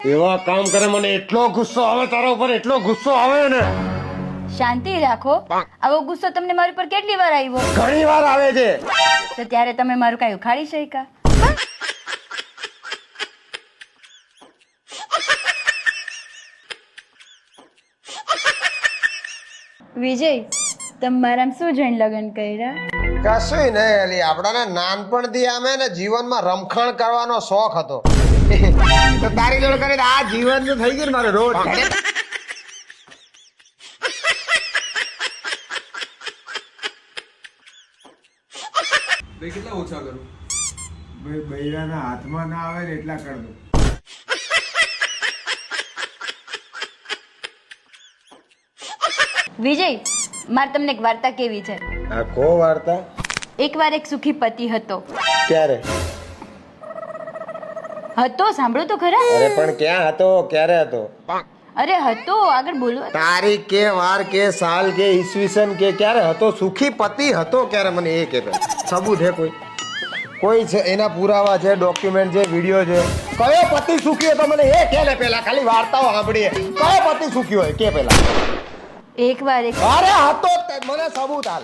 એવા કામ કરે મને એટલો ગુસ્સો આવે તારા ઉપર, એટલો ગુસ્સો આવે ને. શાંતિ રાખો. આવો ગુસ્સો તમને મારી પર કેટલી વાર આવ્યો? ઘણી વાર આવે છે. તો ત્યારે તમે મારું કાંઈ ઉખાડી શક્યા? વિજય, તમે મારામાં શું જોઈને લગ્ન કર્યા? કશું નહીં અલી, આપણાને નાનપણથી આમે ને જીવનમાં રમખાણ કરવાનો શોખ હતો. તો તારી જોડે કરીને આ જીવન તો થઈ ગયું ને મારે રોજ. કેટલા ઓછા કરું? ભાઈ બૈરાના હાથમાં ના આવે ને એટલા કર દો. વિજય, મારે તમને એક વાર્તા કેવી છે. આ કો વાર્તા? એકવાર એક સુખી પતિ હતો. ક્યારે હતો, સાંભળો તો ખરા. અરે પણ ક્યાં હતો, ક્યારે હતો? અરે હતો, આગળ બોલો. તારીખ કે વાર કે સાલ કે ઈસવીસન કે ક્યારે હતો? સુખી પતિ હતો ક્યારે? મને એ કે સબૂત હે કોઈ છે? એના પુરાવા છે, ડોક્યુમેન્ટ છે, વિડીયો છે? કયો પતિ સુખી હતો મને એ કે ને પેલા. ખાલી વાર્તાઓ સાંભળીએ. કયો પતિ સુખી હોય કે પેલા? એકવાર એક અરે હતો મને સબૂત હાલ.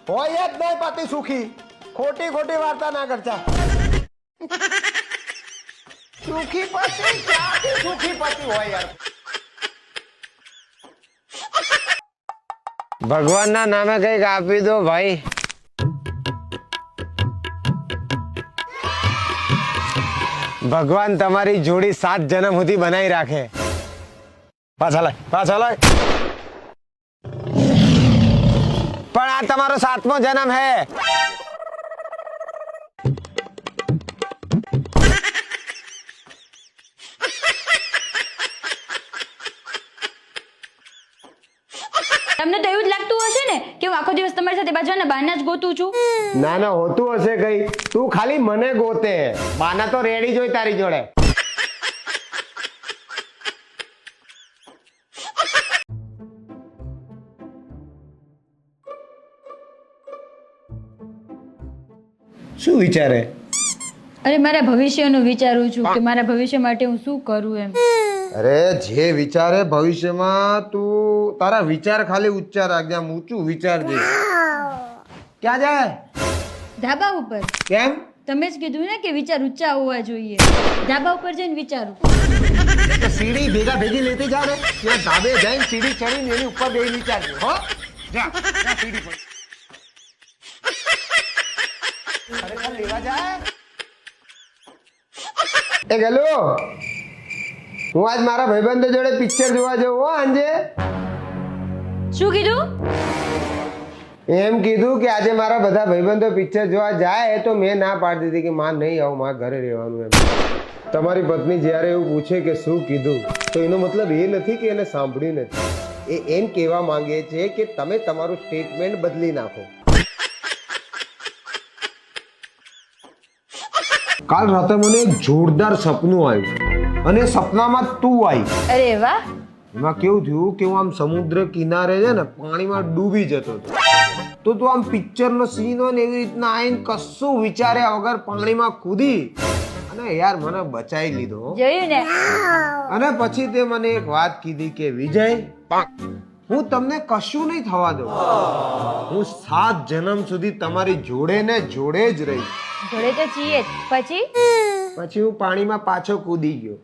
હોય જ નહીં પતિ સુખી. ખોટી ખોટી વાર્તા ના કરતા. સુખી પતિ ક્યાંથી સુખી પતિ હોય યાર? ભગવાનના નામે કઈક આપી દો ભાઈ. ભગવાન તમારી જોડી 7 જન્મ સુધી બનાવી રાખે. પાછા લાય, પાછા લાય. પણ આ તમારો 7મો જન્મ હે. તમને તો એવું જ લાગતું હશે ને કે હું આખો દિવસ તમારી સાથે બાજવાના બહાના જ ગોતું છું. ના ના, હોતું હશે કઈ. તું ખાલી મને ગોતે, બાના તો રેડી જ હોય તારી જોડે. શું વિચારે? અરે મારા ભવિષ્યનું વિચારું છું કે મારા ભવિષ્ય માટે હું શું કરું એમ. અરે જે વિચારે ભવિષ્યમાં, તું તારા વિચાર ખાલી ઉચ્ચાર રાખજે, આમ ઊંચું વિચારજે. ક્યાં જાય? ધાબા ઉપર. કેમ? તમે જ કીધું ને કે વિચાર ઊંચા હોવા જોઈએ. ધાબા ઉપર જઈને વિચારું. તો સીડી ભેગા ભેગી લેતી જા ને. ત્યાં ધાબે જઈને સીડી ચડીને એની ઉપર બે વિચારજે. હો જા જા સીડી પર. ખરેખર લેવા જાય. એ ગેલો, હું આજ મારા ભાઈબંધો જોડે પિક્ચર જોવા જઉં હો સાંજે. શું કીધું? એમ કીધું કે આજે મારા બધા ભાઈબંધો પિક્ચર જોવા જાય, તો મેં ના પાડી દીધી કે માં નહીં આવું, મારા ઘરે રહેવાનું એમ. તમારી પત્ની જ્યારે એવું પૂછે કે શું કીધું, તો એનો મતલબ એ નથી કે એને સાંભળ્યું નથી. એ એમ કહેવા માંગે છે કે તમે તમારું સ્ટેટમેન્ટ બદલી નાખો. કાલ રાતે મને એક જોરદાર સપનું આવ્યું અને સપનામાં તું આવી. અરે વાહ. એમાં કેવું થયું કે હું આમ સમુદ્ર કિનારે છે ને પાણીમાં ડૂબી જતો હતો. તો તું આમ પિક્ચરનો સીન હોય ને એવી રીતના આવીને કશું વિચાર્યા વગર પાણીમાં કૂદી અને યાર મને બચાવી લીધો. જોયું ને. અને પછી તે મને એક વાત કીધી કે વિજય, હું તમને કશું નહીં થવા દઉં. હું 7 જન્મ સુધી તમારી જોડે ને જોડે જ રહીશ. જોડે તો છીએ જ. પછી હું પાણીમાં પાછો કૂદી ગયો.